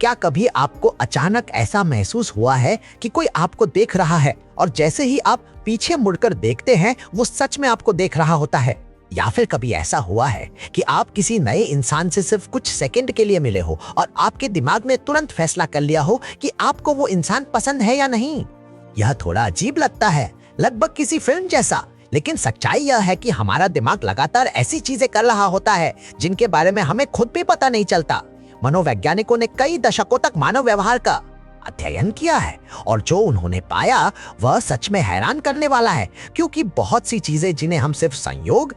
क्या कभी आपको अचानक ऐसा महसूस हुआ है कि कोई आपको देख रहा है और जैसे ही आप पीछे मुड़कर देखते हैं वो सच में आपको देख रहा होता है? या फिर कभी ऐसा हुआ है कि आप किसी नए इंसान से सिर्फ कुछ सेकंड के लिए मिले हो और आपके दिमाग ने तुरंत फैसला कर लिया हो कि आपको वो इंसान पसंद है या नहीं? यह थोड़ा अजीब लगता है, लगभग किसी फिल्म जैसा, लेकिन सच्चाई यह है कि हमारा दिमाग लगातार ऐसी चीजें कर रहा होता है जिनके बारे में हमें खुद भी पता नहीं चलता। मनोवैज्ञानिकों ने कई दशकों तक मानव व्यवहार का अध्ययन किया है और जो उन्होंने पाया वह सच में हैरान करने वाला है, क्योंकि बहुत सी चीजें जिन्हें हम सिर्फ संयोग,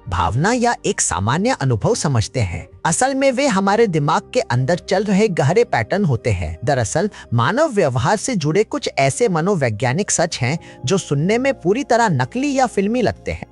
भावना या एक सामान्य अनुभव समझते हैं, असल में वे हमारे दिमाग के अंदर चल रहे गहरे पैटर्न होते हैं। दरअसल मानव व्यवहार से जुड़े कुछ ऐसे मनोवैज्ञानिक सच हैं जो सुनने में पूरी तरह नकली या फिल्मी लगते हैं,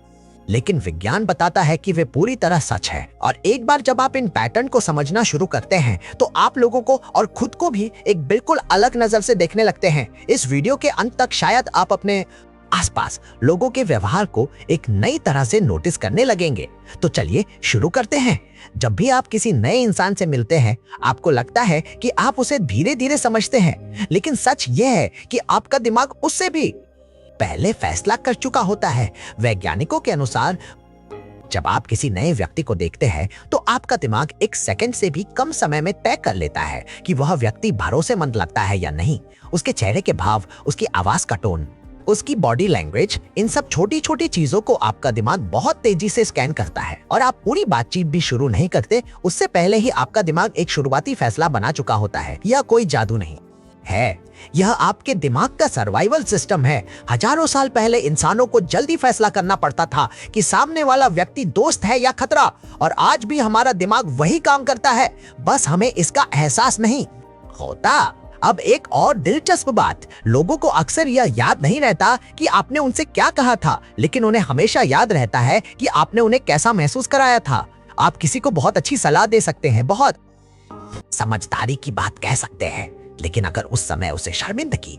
लेकिन विज्ञान बताता है कि वे पूरी तरह सच है। और एक बार जब आप इन पैटर्न को समझना शुरू करते हैं तो आप लोगों को और खुद को भी एक बिल्कुल अलग नजर से देखने लगते हैं। इस वीडियो के अंत तक शायद आप अपने आसपास लोगों के व्यवहार को एक नई तरह से नोटिस करने लगेंगे। तो चलिए शुरू करते हैं। जब भी आप किसी नए इंसान से मिलते हैं, आपको लगता है कि आप उसे धीरे धीरे समझते हैं, लेकिन सच ये है कि आपका दिमाग उससे भी पहले फैसला कर चुका होता है। वैज्ञानिकों के अनुसार जब आप किसी नए व्यक्ति को देखते हैं तो आपका दिमाग एक सेकंड से भी कम समय में तय कर लेता है कि वह व्यक्ति भरोसेमंद लगता है या नहीं। उसके चेहरे के भाव, उसकी आवाज का टोन, उसकी बॉडी लैंग्वेज, इन सब छोटी छोटी चीजों को आपका दिमाग बहुत तेजी से स्कैन करता है। और आप पूरी बातचीत भी शुरू नहीं करते, उससे पहले ही आपका दिमाग एक शुरुआती फैसला बना चुका होता है। यह कोई जादू नहीं है, यह आपके दिमाग का सर्वाइवल सिस्टम है। हजारों साल पहले इंसानों को जल्दी फैसला करना पड़ता था कि सामने वाला व्यक्ति दोस्त है या खतरा, और आज भी हमारा दिमाग वही काम करता है, बस हमें इसका एहसास नहीं होता। अब एक और दिलचस्प बात, लोगों को अक्सर यह याद नहीं रहता कि आपने उनसे क्या कहा था, लेकिन उन्हें हमेशा याद रहता है कि आपने उन्हें कैसा महसूस कराया था। आप किसी को बहुत अच्छी सलाह दे सकते हैं, बहुत समझदारी की बात कह सकते हैं, लेकिन अगर उस समय उसे शर्मिंदगी,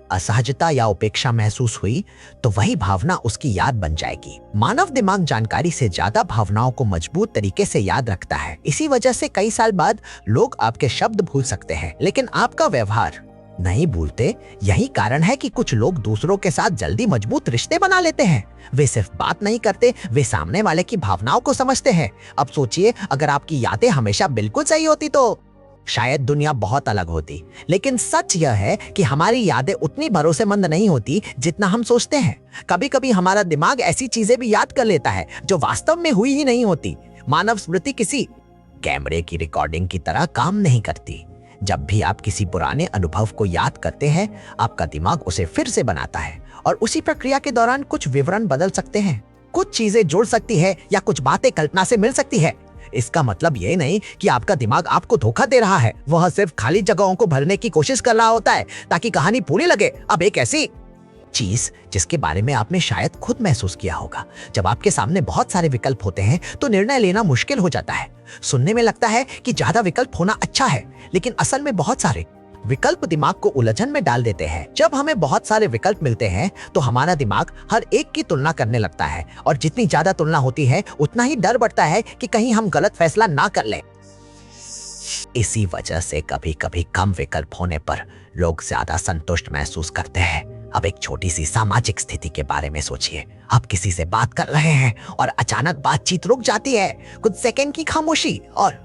असहजता या उपेक्षा महसूस हुई तो वही भावना उसकी याद बन जाएगी। मानव दिमाग जानकारी से ज्यादा भावनाओं को मजबूत तरीके से याद रखता है। इसी वजह से कई साल बाद लोग आपके शब्द भूल सकते हैं, लेकिन आपका व्यवहार नहीं भूलते। यही कारण है कि कुछ लोग दूसरों के साथ जल्दी मजबूत रिश्ते बना लेते हैं। वे सिर्फ बात नहीं करते, वे सामने वाले की भावनाओं को समझते हैं। अब सोचिए, अगर आपकी यादें हमेशा बिल्कुल सही होती तो शायद दुनिया बहुत अलग होती। लेकिन सच यह है कि हमारी यादें उतनी भरोसेमंद नहीं होती जितना हम सोचते हैं। कभी कभी हमारा दिमाग ऐसी चीजें भी याद कर लेता है जो वास्तव में हुई ही नहीं होती। मानव स्मृति किसी कैमरे की रिकॉर्डिंग की तरह काम नहीं करती। जब भी आप किसी पुराने अनुभव को याद करते हैं, आपका दिमाग उसे फिर से बनाता है, और उसी प्रक्रिया के दौरान कुछ विवरण बदल सकते हैं, कुछ चीजें जुड़ सकती है या कुछ बातें कल्पना से मिल सकती है। इसका मतलब ये नहीं कि आपका दिमाग आपको धोखा दे रहा है, वह सिर्फ खाली जगहों को भरने की कोशिश कर रहा होता है ताकि कहानी पूरी लगे। अब एक ऐसी चीज जिसके बारे में आपने शायद खुद महसूस किया होगा, जब आपके सामने बहुत सारे विकल्प होते हैं तो निर्णय लेना मुश्किल हो जाता है। सुनने में लगता है कि ज्यादा विकल्प होना अच्छा है, लेकिन असल में बहुत सारे विकल्प दिमाग को उलझन में डाल देते हैं। जब हमें बहुत सारे विकल्प मिलते हैं तो हमारा दिमाग हर एक की तुलना करने लगता है, और जितनी ज्यादा तुलना होती है उतना ही डर बढ़ता है कि कहीं हम गलत फैसला ना कर लें। इसी वजह से कभी कभी कम विकल्प होने पर लोग ज्यादा संतुष्ट महसूस करते हैं। अब एक छोटी सी सामाजिक स्थिति के बारे में सोचिए। आप किसी से बात कर रहे हैं और अचानक बातचीत रुक जाती है। कुछ सेकंड की खामोशी और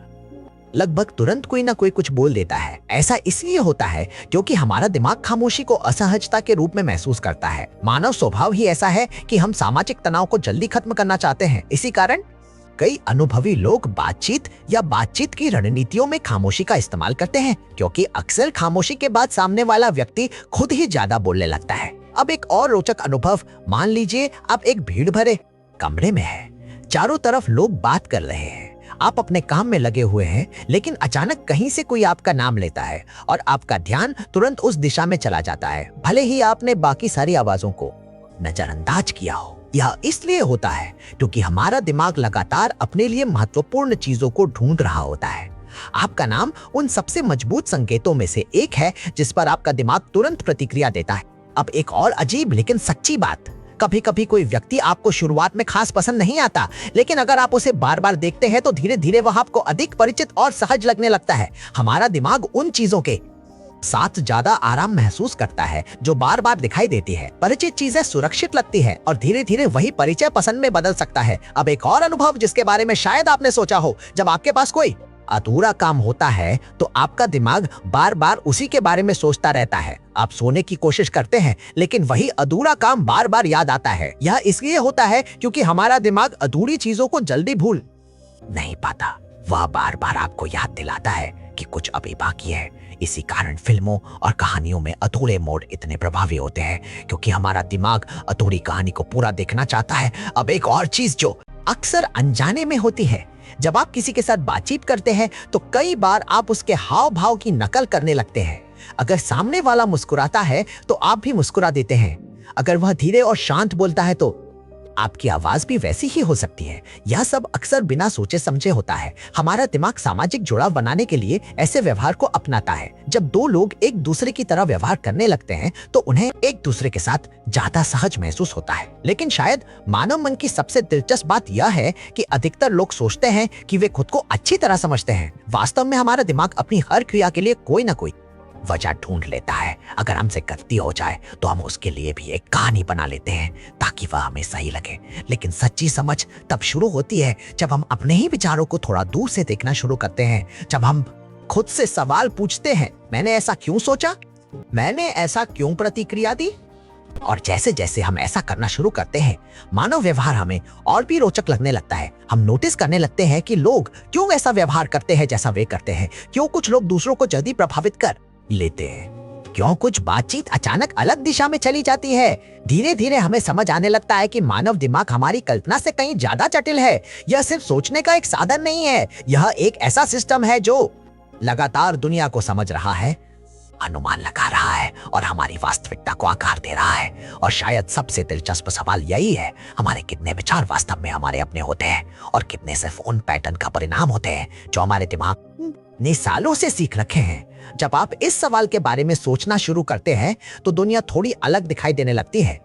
लगभग तुरंत कोई ना कोई कुछ बोल देता है। ऐसा इसलिए होता है क्योंकि हमारा दिमाग खामोशी को असहजता के रूप में महसूस करता है। मानव स्वभाव ही ऐसा है कि हम सामाजिक तनाव को जल्दी खत्म करना चाहते हैं। इसी कारण कई अनुभवी लोग बातचीत की रणनीतियों में खामोशी का इस्तेमाल करते हैं, क्योंकि अक्सर खामोशी के बाद सामने वाला व्यक्ति खुद ही ज्यादा बोलने लगता है। अब एक और रोचक अनुभव, मान लीजिए आप एक भीड़ भरे कमरे में हैं, चारों तरफ लोग बात कर रहे हैं, आप अपने काम में लगे हुए हैं, लेकिन अचानक कहीं से कोई आपका नाम लेता है और आपका ध्यान तुरंत उस दिशा में चला जाता है, भले ही आपने बाकी सारी आवाजों को नजरअंदाज किया हो। यह इसलिए होता है क्योंकि हमारा दिमाग लगातार अपने लिए महत्वपूर्ण चीजों को ढूंढ रहा होता है। आपका नाम उन सबसे मजबूत संकेतों में से एक है जिस पर आपका दिमाग तुरंत प्रतिक्रिया देता है। अब एक और अजीब लेकिन सच्ची बात, कभी कभी कोई व्यक्ति आपको शुरुआत में खास पसंद नहीं आता, लेकिन अगर आप उसे बार बार देखते हैं तो धीरे धीरे वह आपको अधिक परिचित और सहज लगने लगता है। हमारा दिमाग उन चीजों के साथ ज्यादा आराम महसूस करता है जो बार बार दिखाई देती है। परिचित चीजें सुरक्षित लगती है और धीरे धीरे वही परिचय पसंद में बदल सकता है। अब एक और अनुभव जिसके बारे में शायद आपने सोचा हो, जब आपके पास कोई अधूरा काम होता है तो आपका दिमाग बार बार उसी के बारे में सोचता रहता है। आप सोने की कोशिश करते हैं लेकिन वही अधूरा काम बार बार याद आता है। यह इसलिए होता है क्योंकि हमारा दिमाग अधूरी चीजों को जल्दी भूल नहीं पाता। वह बार बार आपको याद दिलाता है कि कुछ अभी बाकी है। इसी कारण फिल्मों और कहानियों में अधूरे मोड इतने प्रभावी होते हैं, क्योंकि हमारा दिमाग अधूरी कहानी को पूरा देखना चाहता है। अब एक और चीज जो अक्सर अनजाने में होती है, जब आप किसी के साथ बातचीत करते हैं तो कई बार आप उसके हाव भाव की नकल करने लगते हैं। अगर सामने वाला मुस्कुराता है तो आप भी मुस्कुरा देते हैं। अगर वह धीरे और शांत बोलता है तो आपकी आवाज भी वैसी ही हो सकती है। यह सब अक्सर बिना सोचे समझे होता है। हमारा दिमाग सामाजिक जुड़ाव बनाने के लिए ऐसे व्यवहार को अपनाता है। जब दो लोग एक दूसरे की तरह व्यवहार करने लगते हैं तो उन्हें एक दूसरे के साथ ज्यादा सहज महसूस होता है। लेकिन शायद मानव मन की सबसे दिलचस्प बात यह है कि अधिकतर लोग सोचते हैं कि वे खुद को अच्छी तरह समझते हैं। वास्तव में हमारा दिमाग अपनी हर क्रिया के लिए कोई ना कोई वजह ढूंढ लेता है। अगर हमसे गलती हो जाए तो हम उसके लिए भी एक कहानी बना लेते हैं ताकि वह हमें सही लगे। लेकिन सच्ची समझ तब शुरू होती है जब हम अपने ही विचारों को थोड़ा दूर से देखना शुरू करते हैं। जब हम खुद से सवाल पूछते हैं, मैंने ऐसा क्यों सोचा, मैंने ऐसा क्यों प्रतिक्रिया दी। और जैसे जैसे हम ऐसा करना शुरू करते हैं, मानव व्यवहार हमें और भी रोचक लगने लगता है। हम नोटिस करने लगते हैं कि लोग क्यों ऐसा व्यवहार करते हैं जैसा वे करते हैं। क्यों कुछ लोग दूसरों को जल्दी प्रभावित कर लेते हैं, क्यों कुछ बातचीत अचानक अलग दिशा में चली जाती है। धीरे धीरे हमें समझ आने लगता है कि मानव दिमाग हमारी कल्पना से कहीं ज्यादा जटिल है। यह सिर्फ सोचने का एक साधन नहीं है, यह एक ऐसा सिस्टम है जो लगातार दुनिया को समझ रहा है, अनुमान लगा रहा है और हमारी वास्तविकता को आकार दे रहा है। और शायद सबसे दिलचस्प सवाल यही है, हमारे कितने विचार वास्तव में हमारे अपने होते हैं और कितने सिर्फ उन पैटर्न का परिणाम होते हैं जो हमारे दिमाग ने सालों से सीख रखे हैं। जब आप इस सवाल के बारे में सोचना शुरू करते हैं तो दुनिया थोड़ी अलग दिखाई देने लगती है।